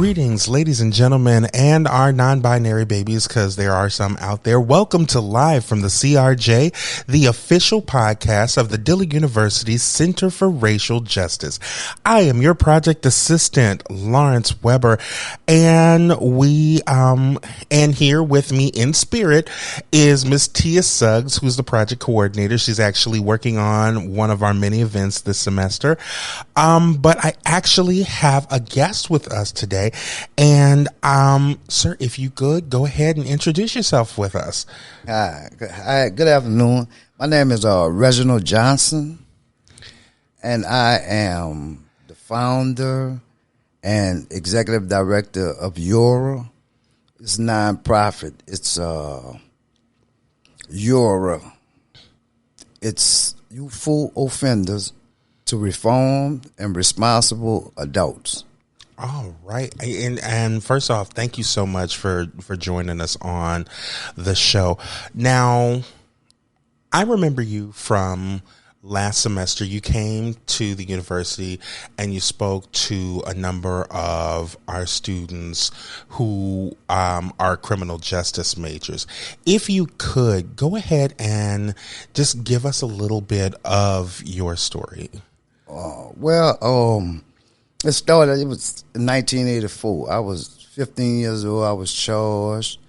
Greetings, ladies and gentlemen, and our non-binary babies, because there are some out there. Welcome to Live from the CRJ, the official podcast of the Dillard University Center for Racial Justice. I am your project assistant, Lawrence Weber, and and here with me in spirit is Miss Tia Suggs, who's the project coordinator. She's actually working on one of our many events this semester. But I actually have a guest with us today. And, sir, if you could, go ahead and introduce yourself with us. Hi, good afternoon. My name is Reginald Johnson, and I am the founder and executive director of YORRA. It's a nonprofit. It's YORRA. It's Youthful Offenders to Reform and Responsible Adults. All right. And first off, thank you so much for joining us on the show. Now, I remember you from last semester. You came to the university and you spoke to a number of our students who are criminal justice majors. If you could, go ahead and just give us a little bit of your story. It started, it was in 1984. I was 15 years old. I was charged.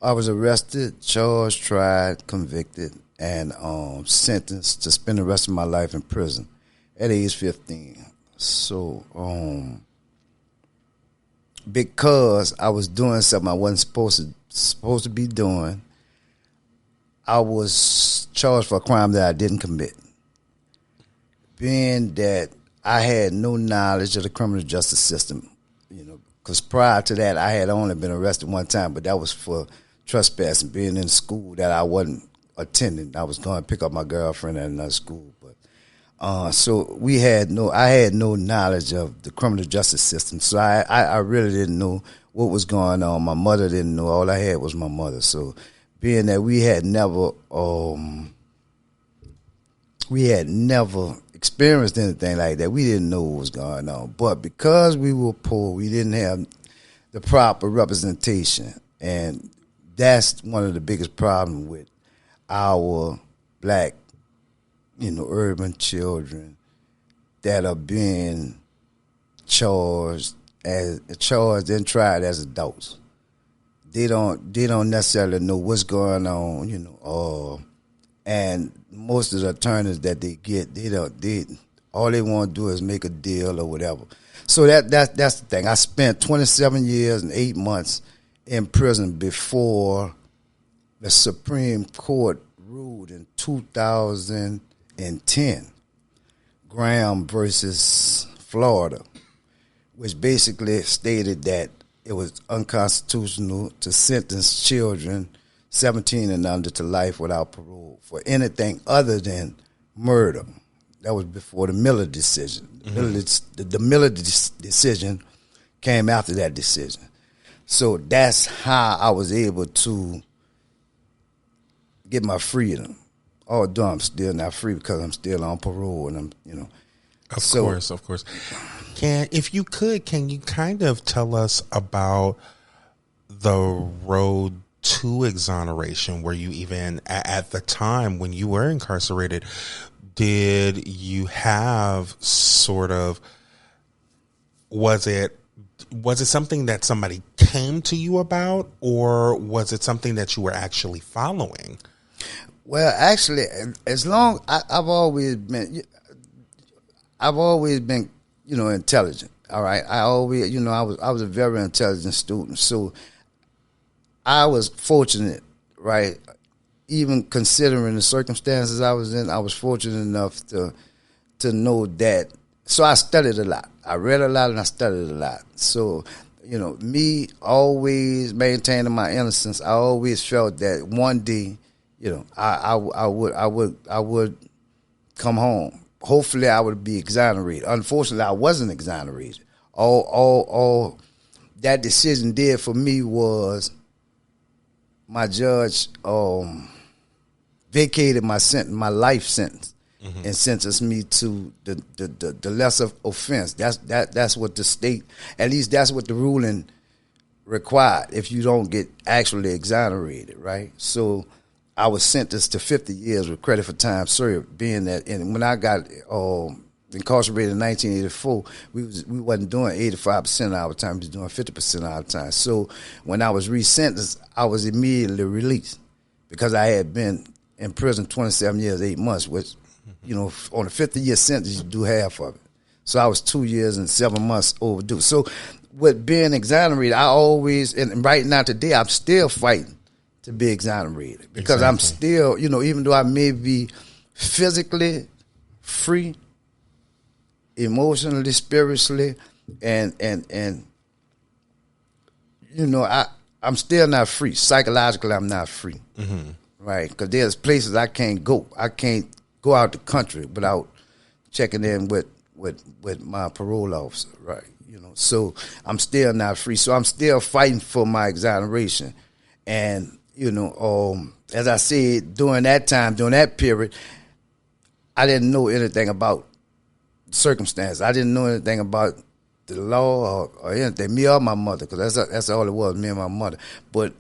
I was arrested, charged, tried, convicted, and sentenced to spend the rest of my life in prison at age 15. So, because I was doing something I wasn't supposed to be doing, I was charged for a crime that I didn't commit. Being that I had no knowledge of the criminal justice system, because prior to that, I had only been arrested one time, but that was for trespassing, being in school that I wasn't attending. I was going to pick up my girlfriend at another school, but so I had no knowledge of the criminal justice system, so I really didn't know what was going on. My mother didn't know. All I had was my mother. So being that we had never experienced anything like that, we didn't know what was going on. But because we were poor, we didn't have the proper representation, and that's one of the biggest problems with our black, urban children that are being charged and tried as adults. They don't necessarily know what's going on, and most of the attorneys that they get, all they want to do is make a deal or whatever. So that's the thing. I spent 27 years and 8 months in prison before the Supreme Court ruled in 2010, Graham versus Florida, which basically stated that it was unconstitutional to sentence children 17 and under to life without parole for anything other than murder. That was before the Miller decision. Mm-hmm. The Miller decision came after that decision. So that's how I was able to get my freedom. Although I'm still not free because I'm still on parole, and I'm. Of course. If you could, can you kind of tell us about the road to exoneration? Were you even at the time when you were incarcerated, did you have sort of, was it something that somebody came to you about, or was it something that you were actually following? Well, actually, as long I've always been intelligent. All right, I was a very intelligent student, so I was fortunate, right? Even considering the circumstances I was in, I was fortunate enough to know that. So I studied a lot. I read a lot and I studied a lot. So, me always maintaining my innocence, I always felt that one day, I would come home. Hopefully I would be exonerated. Unfortunately, I wasn't exonerated. All that decision did for me was my judge vacated my sentence, my life sentence, and sentenced me to the lesser offense. That's what the state, at least that's what the ruling required if you don't get actually exonerated, right? So I was sentenced to 50 years with credit for time served, being that, and when I got incarcerated in 1984, we wasn't doing 85% of our time, we was doing 50% of our time. So when I was resentenced, I was immediately released because I had been in prison 27 years, 8 months, which, on a 50-year sentence, you do half of it. So I was 2 years and 7 months overdue. So with being exonerated, I always, and right now today, I'm still fighting to be exonerated because I'm still, even though I may be physically free, emotionally, spiritually, and I'm still not free. Psychologically, I'm not free, right? Because there's places I can't go. I can't go out the country without checking in with my parole officer, right? So I'm still not free. So I'm still fighting for my exoneration. And, as I said, during that time, during that period, I didn't know anything about circumstance. I didn't know anything about the law or anything. Me or my mother, because that's all it was, me and my mother. But,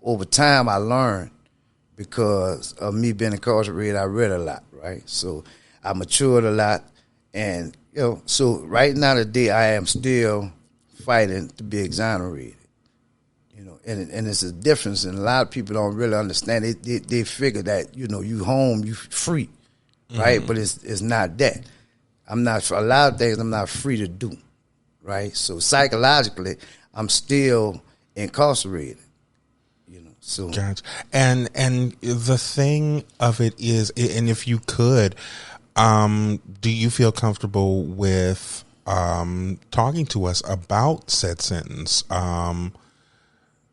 over time I learned because of me being incarcerated, I read a lot, right? So I matured a lot. And, so right now today I am still fighting to be exonerated. And it's a difference, and a lot of people don't really understand it. They figure that, you home, you free, right? But it's not that. I'm not, for a lot of things I'm not free to do, right? So psychologically, I'm still incarcerated, so. Gotcha. And the thing of it is, and if you could, do you feel comfortable with talking to us about said sentence?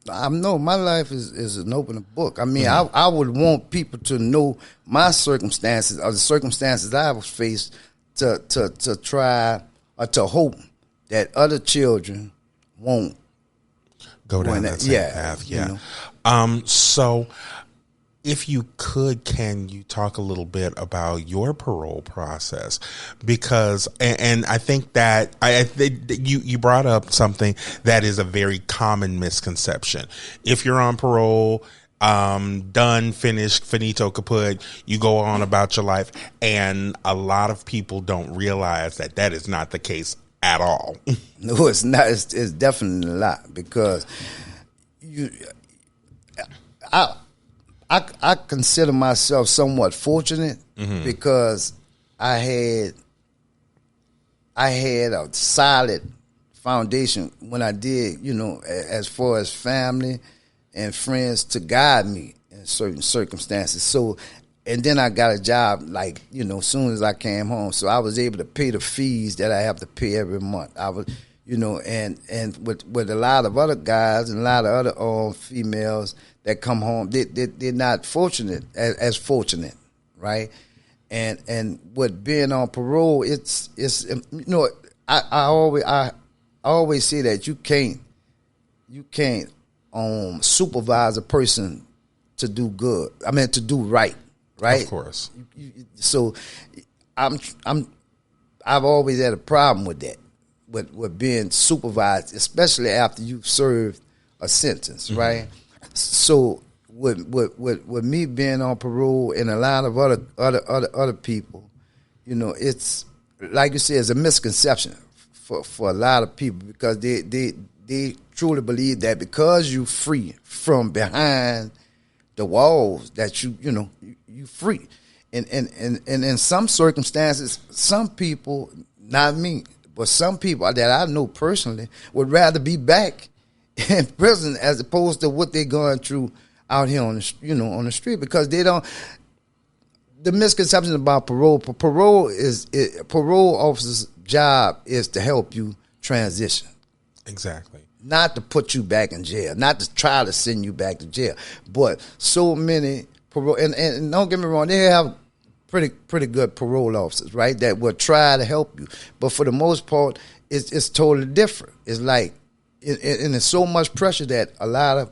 I know my life is an open book. I mean, I would want people to know my circumstances or the circumstances I was faced to try or to hope that other children won't go down that same path. Yeah. So if you could, can you talk a little bit about your parole process? Because, and I think that you brought up something that is a very common misconception. If you're on parole, done, finished, finito, kaput, you go on about your life. And a lot of people don't realize that is not the case at all. No, it's not. It's definitely not, because I consider myself somewhat fortunate because I had a solid foundation when I did, as far as family and friends to guide me in certain circumstances. So, and then I got a job as soon as I came home. So I was able to pay the fees that I have to pay every month. I was, and with a lot of other guys and a lot of other females that come home, they're not fortunate as fortunate, right? And with being on parole, it's I always say that you can't supervise a person to do good. I mean, to do right. Of course. So I've always had a problem with that, with being supervised, especially after you've served a sentence, right? So with me being on parole and a lot of other people, it's like you said, it's a misconception for a lot of people, because they truly believe that because you're free from behind the walls that you free. And in some circumstances, some people, not me, but some people that I know personally would rather be back in prison as opposed to what they're going through out here on the street, because they don't. The misconception about parole officers' job is to help you transition. Exactly. Not to put you back in jail, not to try to send you back to jail. But so many parole, and don't get me wrong, they have pretty good parole officers, right, that will try to help you. But for the most part, it's totally different. It's like, and there's so much pressure that a lot of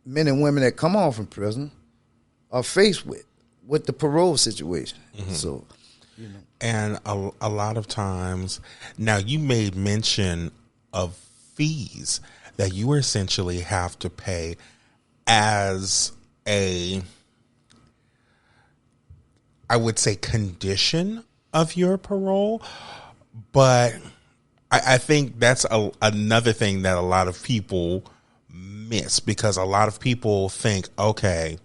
men and women that come on from prison are faced with the parole situation. So And a lot of times, now you made mention of fees that you essentially have to pay as I would say, condition of your parole. But I think that's another thing that a lot of people miss, because a lot of people think, okay,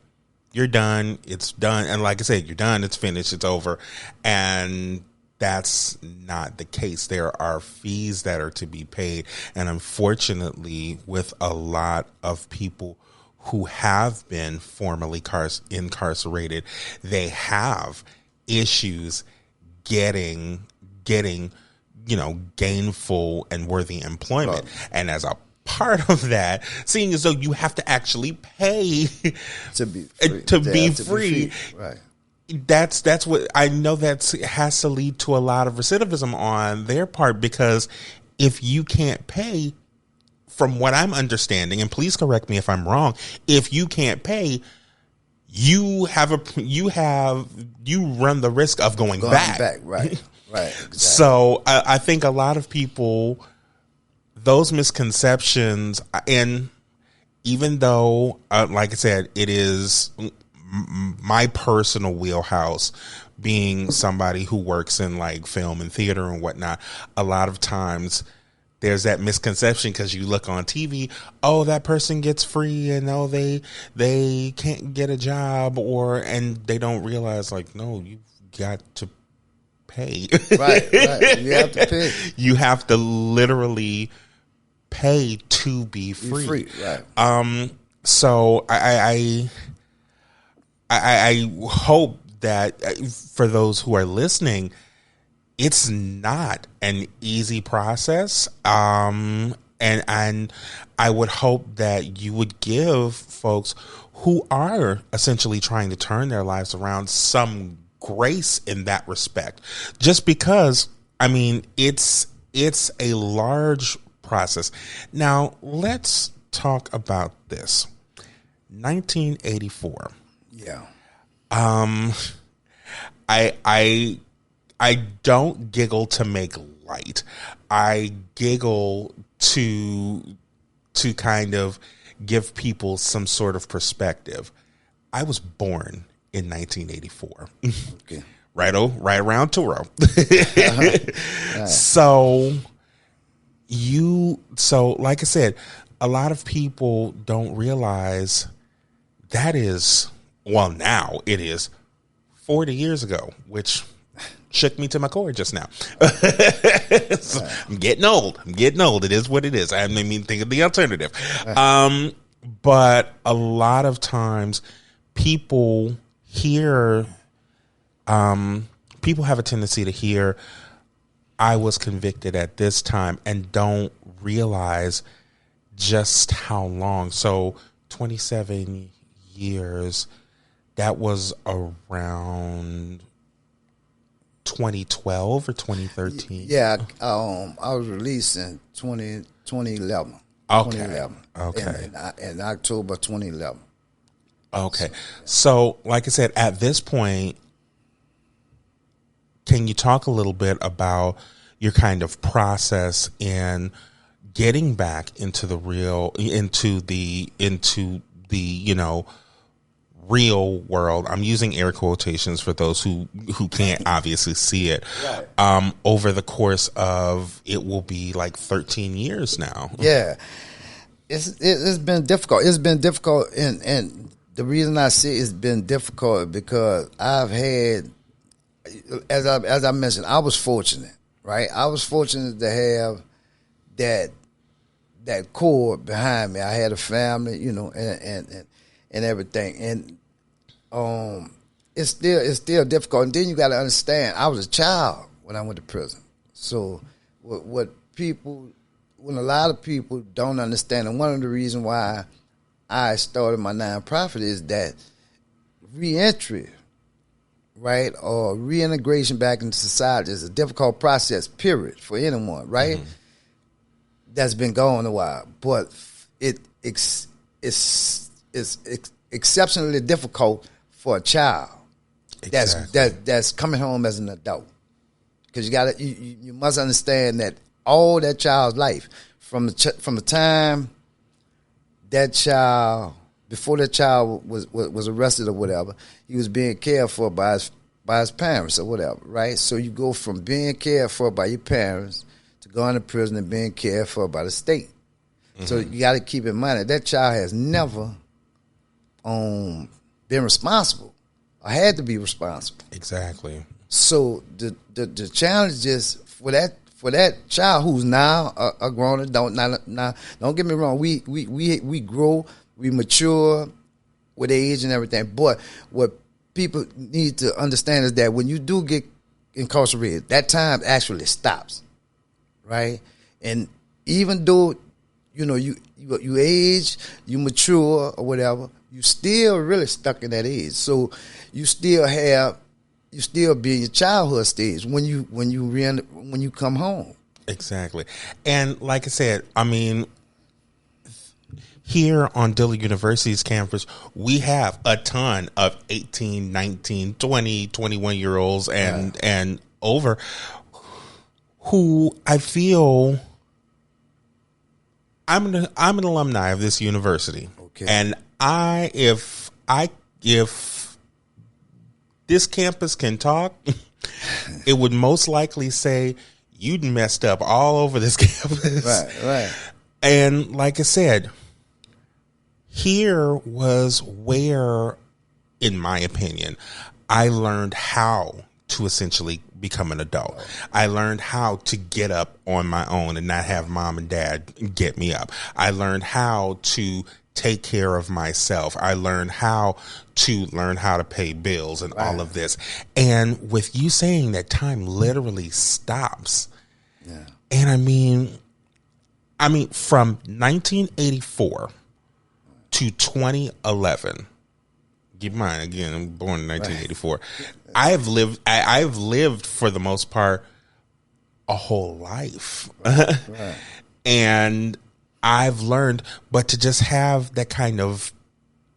you're done, it's done. And like I said, you're done, it's finished, it's over. And that's not the case. There are fees that are to be paid. And unfortunately, with a lot of people who have been formerly incarcerated, they have issues getting gainful and worthy employment. Right. And as a part of that, seeing as though you have to actually pay to be free. Right. That's what I know that has to lead to a lot of recidivism on their part, because if you can't pay, from what I'm understanding, and please correct me if I'm wrong, if you can't pay, you run the risk of going back. Right. Right. Exactly. So I think a lot of people, those misconceptions, and even though, like I said, it is my personal wheelhouse, being somebody who works in like film and theater and whatnot, a lot of times there's that misconception, because you look on TV, oh, that person gets free, and oh, they can't get a job, and they don't realize, like, no, you've got to pay. Right. You have to pay. You have to literally pay to be free. Right. So I hope that for those who are listening, it's not an easy process. And I would hope that you would give folks who are essentially trying to turn their lives around some grace in that respect. Just because, I mean, it's a large process. Now, let's talk about this. 1984. Yeah. I don't giggle to make light. I giggle to kind of give people some sort of perspective. I was born in 1984. Okay. Right around Turo. Right. So like I said, a lot of people don't realize that is, well, now it is 40 years ago, which shook me to my core just now. So I'm getting old. It is what it is. I didn't even think of the alternative. But a lot of times people have a tendency to hear, I was convicted at this time, and don't realize just how long. So 27 years, that was around 2012 or 2013? Yeah, I was released in 2011. Okay. 2011. Okay. In October 2011. Okay. So, like I said, at this point, can you talk a little bit about your kind of process in getting back into the real world? I'm using air quotations for those who can't obviously see it. Right. Over the course of, it will be like 13 years now. Yeah. It's been difficult. It's been difficult, and the reason I say it's been difficult because I've had, as I mentioned, I was fortunate, right? I was fortunate to have that core behind me. I had a family, and everything, and it's still difficult. And then you got to understand, I was a child when I went to prison. So when a lot of people don't understand, and one of the reasons why I started my nonprofit is that reentry, right, or reintegration back into society is a difficult process, period, for anyone, right? Mm-hmm. That's been going a while, but it's exceptionally difficult for a child. that's coming home as an adult. Because you must understand that all that child's life, from the time that child, before that child was arrested or whatever, he was being cared for by his parents or whatever, right? So you go from being cared for by your parents to going to prison and being cared for by the state. Mm-hmm. So you got to keep in mind that child has never been responsible or had to be responsible. Exactly. So the challenge is for that child who's now a grown adult. Now don't get me wrong. We grow, we mature with age and everything. But what people need to understand is that when you do get incarcerated, that time actually stops, right? And even though you age, you mature or whatever, you still really stuck in that age. So you still be in your childhood stage when you come home. Exactly. And like I said, I mean, here on Dillard University's campus, we have a ton of 18, 19, 20, 21-year-olds and over who I feel I'm an alumni of this university. Okay. And if this campus can talk, it would most likely say you'd messed up all over this campus. Right. And like I said, here was where, in my opinion, I learned how to essentially become an adult. I learned how to get up on my own and not have mom and dad get me up. I learned how to take care of myself. I learned how to pay bills and all of this. And with you saying that time literally stops. Yeah. And I mean from 1984 to 2011, keep in mind, again, I'm born in 1984. I've lived for the most part a whole life. Right. And I've learned, but to just have that kind of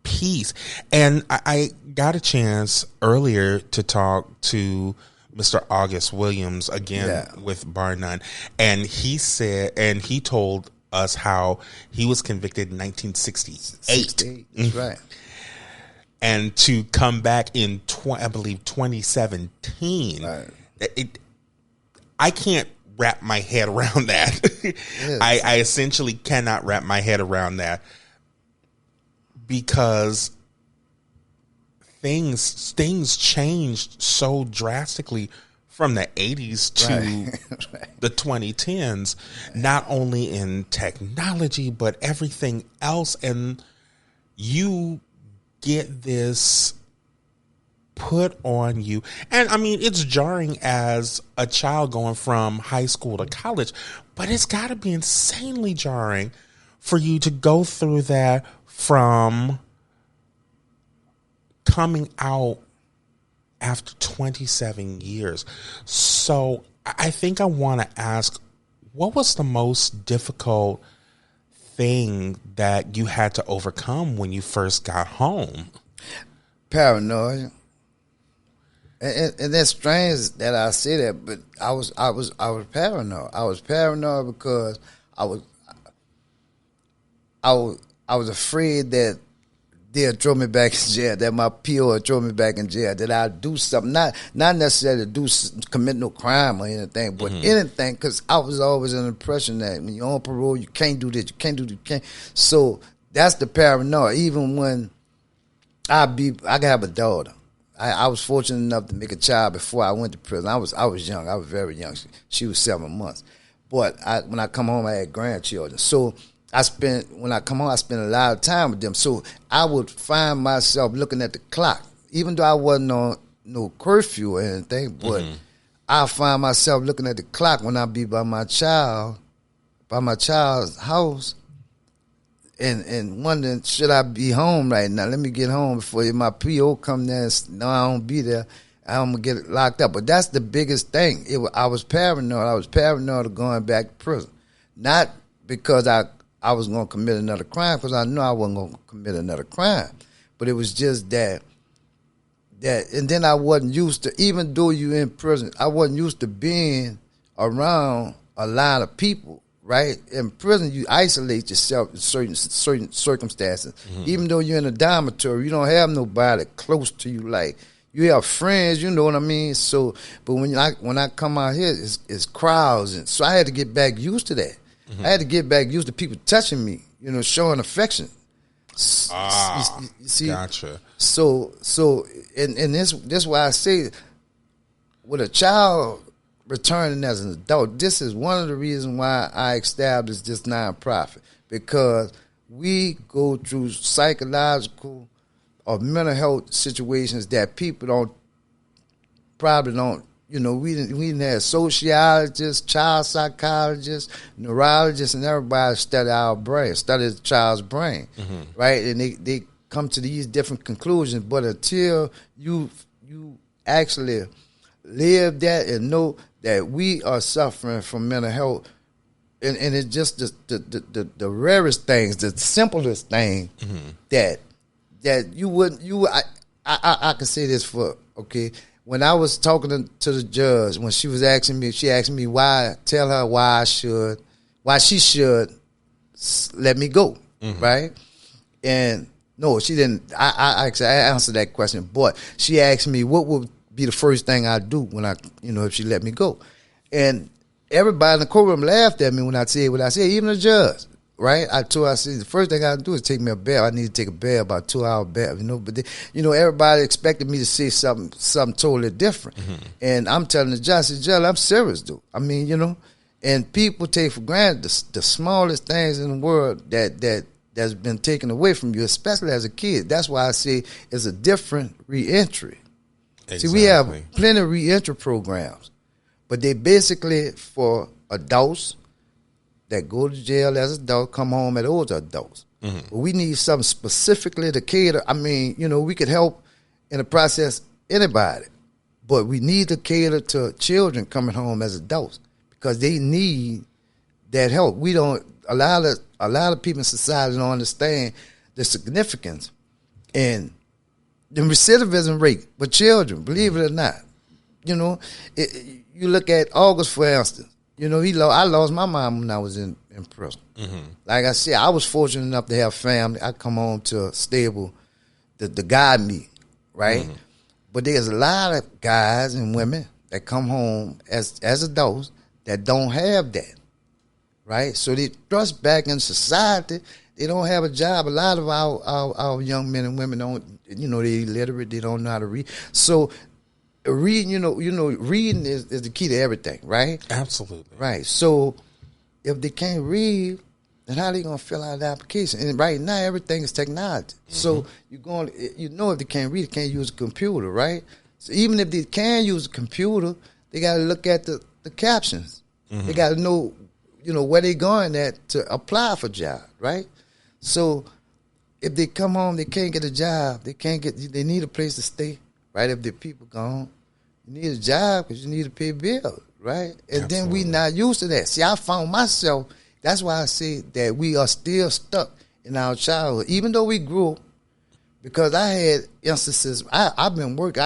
peace. And I got a chance earlier to talk to Mr. August Williams again with Bar None. And he told us how he was convicted in 1968. That's right. And to come back in, I believe, 2017, I can't wrap my head around that. I essentially cannot wrap my head around that because things changed so drastically from the 80s to the 2010s, not only in technology, but everything else. And you get this put on you. And I mean, it's jarring as a child going from high school to college, but it's got to be insanely jarring for you to go through that from coming out after 27 years. So I think I want to ask, what was the most difficult thing that you had to overcome when you first got home? Paranoia. And that's strange that I say that, but I was paranoid. I was paranoid because I was afraid that they'll throw me back in jail, that my PO will throw me back in jail, that I'll do something, not necessarily commit no crime or anything, but anything, because I was always under the impression that when you're on parole, you can't do this, you can't do this, you can't. So that's the paranoia. Even when I could have a daughter. I was fortunate enough to make a child before I went to prison. I was young. I was very young. She was 7 months. But when I come home, I had grandchildren. So when I come home, I spend a lot of time with them. So I would find myself looking at the clock, even though I wasn't on no curfew or anything, but I find myself looking at the clock when I be by my child's house, and wondering, should I be home right now? Let me get home before my PO come there and no, I don't be there. I'm going to get locked up. But that's the biggest thing. I was paranoid. I was paranoid of going back to prison. Not because I was going to commit another crime, because I knew I wasn't going to commit another crime. But it was just that and then I wasn't used to, even though you in prison, I wasn't used to being around a lot of people, right? In prison, you isolate yourself in certain circumstances. Even though you're in a dormitory, you don't have nobody close to you. Like, you have friends, you know what I mean? So, but when I come out here, it's crowds, and so I had to get back used to that. I had to get back used to people touching me, showing affection. You see, gotcha. So, and this why I say, with a child returning as an adult, this is one of the reasons why I established this nonprofit, because we go through psychological or mental health situations that people probably don't. We didn't have sociologists, child psychologists, neurologists, and everybody study our brain, study the child's brain, right? And they come to these different conclusions. But until you actually live that and know that we are suffering from mental health, and it's just the rarest things, the simplest thing that I can say this for, okay. When I was talking to the judge, when she asked me why she should let me go, right? And no, she didn't. I answered that question, but she asked me what would be the first thing I'd do when if she let me go. And everybody in the courtroom laughed at me when I said what I said, even the judge. Right, I said the first thing I do is take me a bath. I need to take a bath, about 2-hour bath, But everybody expected me to say something totally different, and I'm telling the judge, I said, "Judge, I'm serious, dude. I mean, and people take for granted the smallest things in the world that's been taken away from you, especially as a kid. That's why I say it's a different reentry. Exactly. See, we have plenty of reentry programs, but they basically for adults that go to jail as adults, come home as older adults. But we need something specifically to cater. I mean, we could help in the process anybody, but we need to cater to children coming home as adults because they need that help. We don't. A lot of people in society don't understand the significance and the recidivism rate for children. Believe it or not, you look at August, for instance. I lost my mom when I was in prison. Like I said, I was fortunate enough to have family. I come home to a stable to guide me, right? But there's a lot of guys and women that come home as adults that don't have that, right? So they thrust back in society. They don't have a job. A lot of our young men and women don't, they're illiterate. They don't know how to read. So reading, reading is the key to everything, right? Absolutely. Right. So if they can't read, then how are they going to fill out the application? And right now, everything is technology. So if they can't read, they can't use a computer, right? So even if they can use a computer, they got to look at the captions. They got to know, where they're going at to apply for a job, right? So if they come home, they can't get a job. They need a place to stay. Right, if the people gone, you need a job because you need to pay bills, right? And then we not used to that. See, I found myself, that's why I say that we are still stuck in our childhood, even though we grew up, because I had instances, I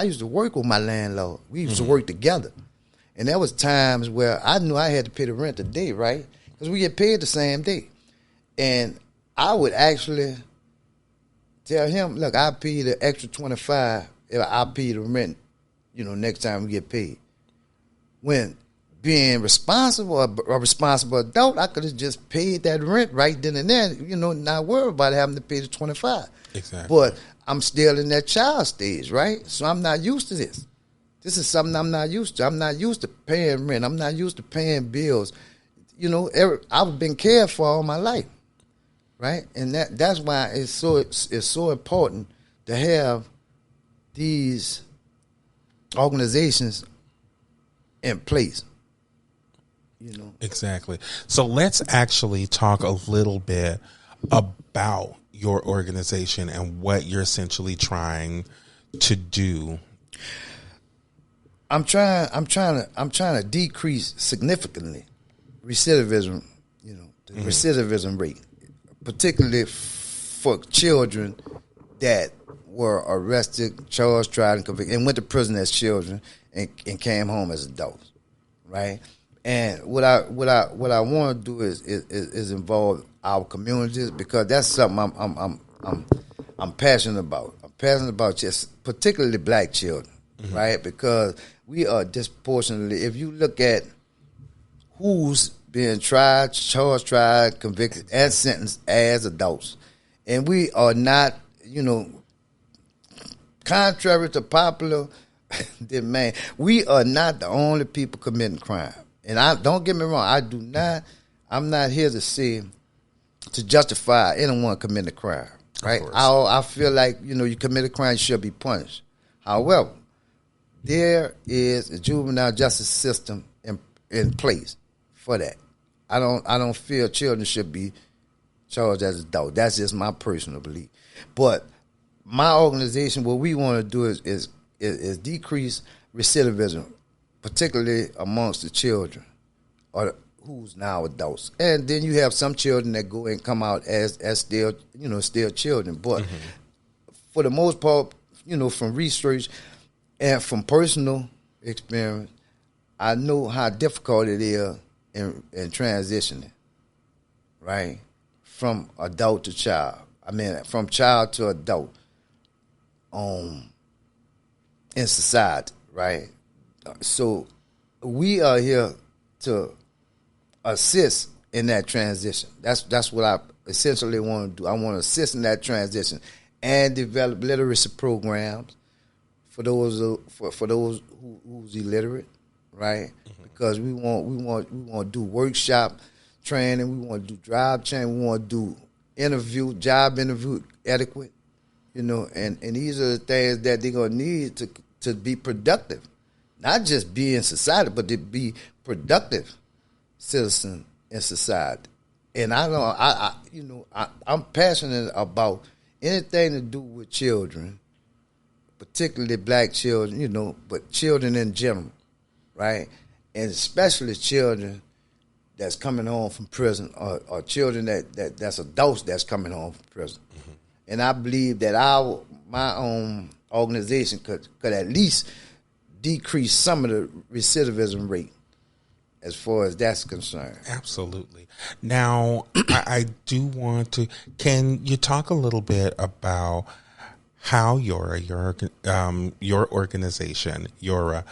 used to work with my landlord. We used to work together. And there was times where I knew I had to pay the rent a day, right? Because we get paid the same day. And I would actually tell him, look, I'll pay you the extra $25 if I'll pay you the rent, next time we get paid. When being responsible, a responsible adult, I could have just paid that rent right then and there, not worry about having to pay the $25. Exactly. But I'm still in that child stage, right? So I'm not used to this. This is something I'm not used to. I'm not used to paying rent. I'm not used to paying bills. I've been cared for all my life, right? And that's why it's so important to have these organizations in place, Exactly. So let's actually talk a little bit about your organization and what you're essentially trying to do. I'm trying to decrease significantly recidivism, the recidivism rate, particularly for children that were arrested, charged, tried, and convicted, and went to prison as children and came home as adults, right? And what I want to do is involve our communities, because that's something I'm passionate about. I'm passionate about just particularly black children, right? Because we are disproportionately, if you look at who's being tried, charged, tried, convicted, and sentenced as adults, and we are not, contrary to popular demand, we are not the only people committing crime. And don't get me wrong, I'm not here to justify anyone committing a crime, right? I feel like, you commit a crime, you should be punished. However, there is a juvenile justice system in place for that. I don't feel children should be charged as adults. That's just my personal belief. But my organization, what we want to do is decrease recidivism, particularly amongst the children or who's now adults. And then you have some children that go and come out as still children. But for the most part, from research and from personal experience, I know how difficult it is in transitioning, right? From adult to child. I mean, from child to adult in society, right? So we are here to assist in that transition. That's what I essentially want to do. I want to assist in that transition and develop literacy programs for those who's illiterate, right? Because we want to do workshop training, we want to do job training, we want to do job interview etiquette, and these are the things that they're gonna need to be productive, not just be in society, but to be productive citizen in society. And I'm passionate about anything to do with children, particularly black children, but children in general, right? And especially children that's coming home from prison, or children that's adults that's coming home from prison. And I believe that my own organization could at least decrease some of the recidivism rate as far as that's concerned. Absolutely. Now, I do want to, can you talk a little bit about how your organization, YORRA,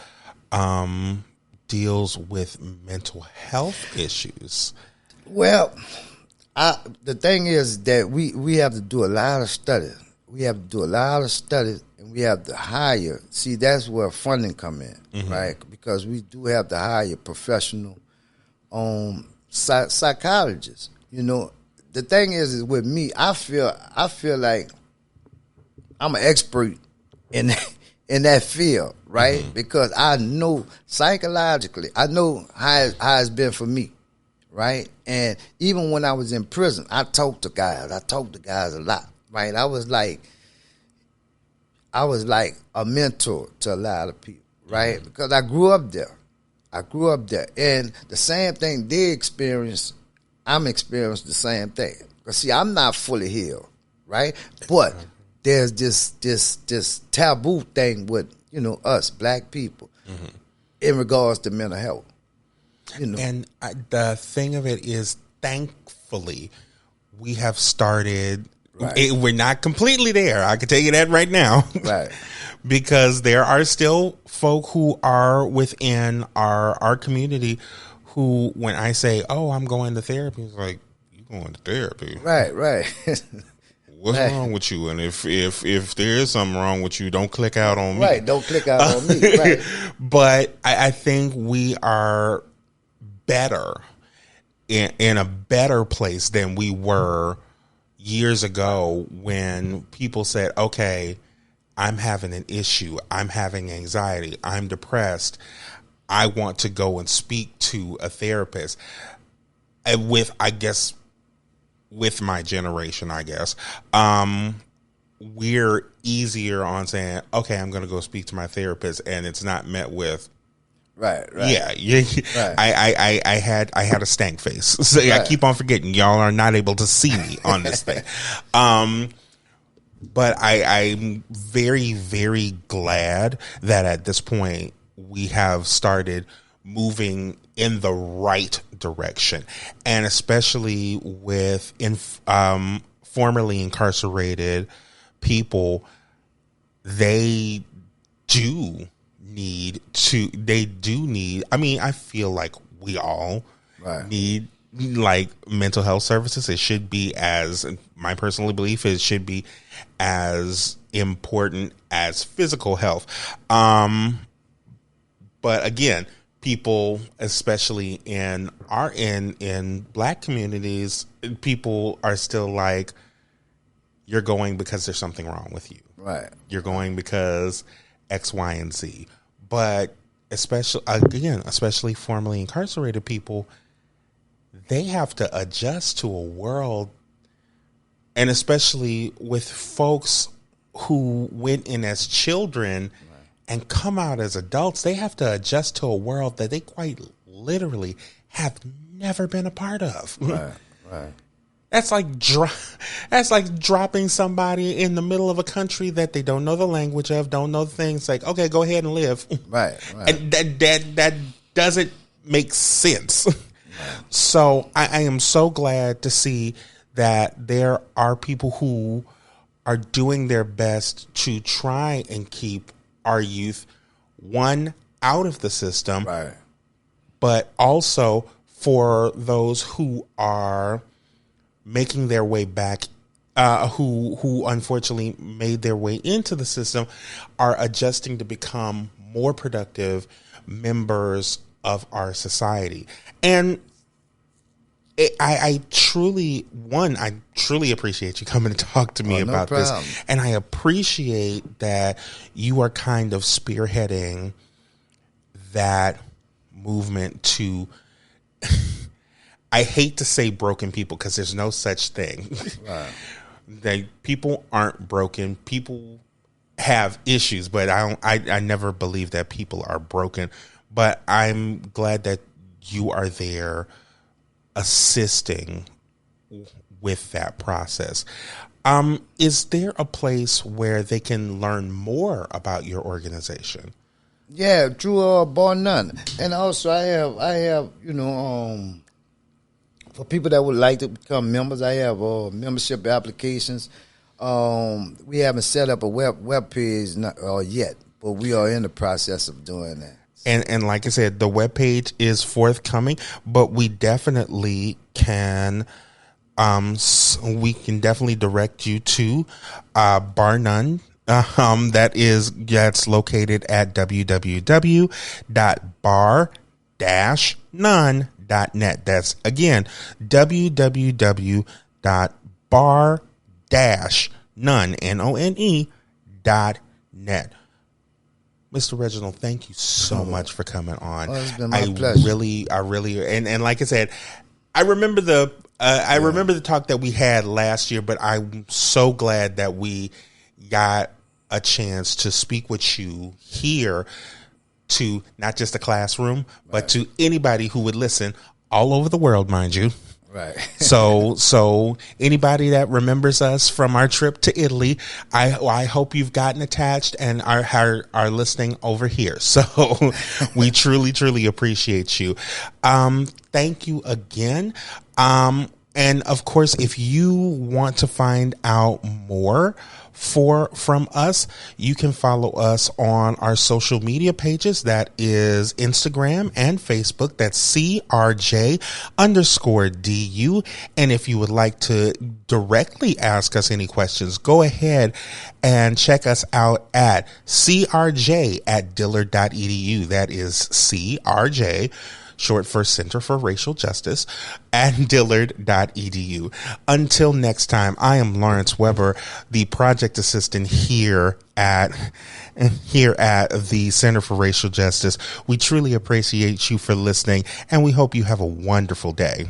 deals with mental health issues? Well, the thing is that we have to do a lot of studies. We have to do a lot of studies, and we have to hire. See, that's where funding come in, right? Because we do have to hire professional psychologists. The thing is with me, I feel like I'm an expert in that field, right? Because I know psychologically, I know how it's been for me, right? And even when I was in prison, I talked to guys a lot, right? I was like a mentor to a lot of people, right? Because I grew up there. And the same thing they experienced, I'm experiencing the same thing. Because see, I'm not fully healed, right? But there's this taboo thing with, us black people in regards to mental health. And the thing of it is, thankfully, we have started. Right. We're not completely there. I can tell you that right now. Right. Because there are still folk who are within our community who, when I say, "Oh, I'm going to therapy," it's like, "You going to therapy?" Right. What's wrong with you? And if there is something wrong with you, don't click out on me. Right. Don't click out on me. Right. But I think we are better in a better place than we were years ago when people said, okay, I'm having an issue. I'm having anxiety. I'm depressed. I want to go and speak to a therapist. And with my generation, we're easier on saying, okay, I'm going to go speak to my therapist, and it's not met with, right. Yeah. Right. I had a stank face. So I keep on forgetting y'all are not able to see me on this thing. But I'm very, very glad that at this point we have started moving in the right direction, and especially with formerly incarcerated people, they do need. I mean, I feel like we all need like mental health services. It should be, as my personal belief, it should be as important as physical health. But again, people, especially in Black communities, people are still like, you're going because there's something wrong with you. Right. You're going because X, Y, and Z. But especially formerly incarcerated people, they have to adjust to a world, and especially with folks who went in as children and come out as adults, they have to adjust to a world that they quite literally have never been a part of. Right. That's like dropping somebody in the middle of a country that they don't know the language of, don't know the things. Like, okay, go ahead and live. Right. And that doesn't make sense. Right. So I am so glad to see that there are people who are doing their best to try and keep our youth, one, out of the system, right, but also for those who are making their way back, who unfortunately made their way into the system, are adjusting to become more productive members of our society. And I truly appreciate you coming to talk to me about this. And I appreciate that you are kind of spearheading that movement to, I hate to say broken people because there's no such thing. Right. People aren't broken. People have issues, but I never believe that people are broken. But I'm glad that you are there assisting with that process. Is there a place where they can learn more about your organization? Yeah, through Bar None. And also I have for people that would like to become members, I have membership applications. We haven't set up a web page yet, but we are in the process of doing that. And like I said, the webpage is forthcoming, but we definitely can, we can definitely direct you to Bar None. That's located at www.bar-none.net. That's again www.bar-none.net. Mr. Reginald, thank you so much for coming on. Oh, it's been my pleasure. I really, and like I said, I remember the talk that we had last year, but I'm so glad that we got a chance to speak with you here, to not just a classroom, but to anybody who would listen all over the world, mind you. Right. So anybody that remembers us from our trip to Italy, I hope you've gotten attached and are listening over here. So we truly appreciate you. Thank you again. And of course, if you want to find out more from us, you can follow us on our social media pages. That is Instagram and Facebook. That's CRJ_DU. And if you would like to directly ask us any questions, go ahead and check us out at crj@dillard.edu. That is CRJ, short for Center for Racial Justice, at dillard.edu. Until next time, I am Lawrence Weber, the project assistant here at the Center for Racial Justice. We truly appreciate you for listening, and we hope you have a wonderful day.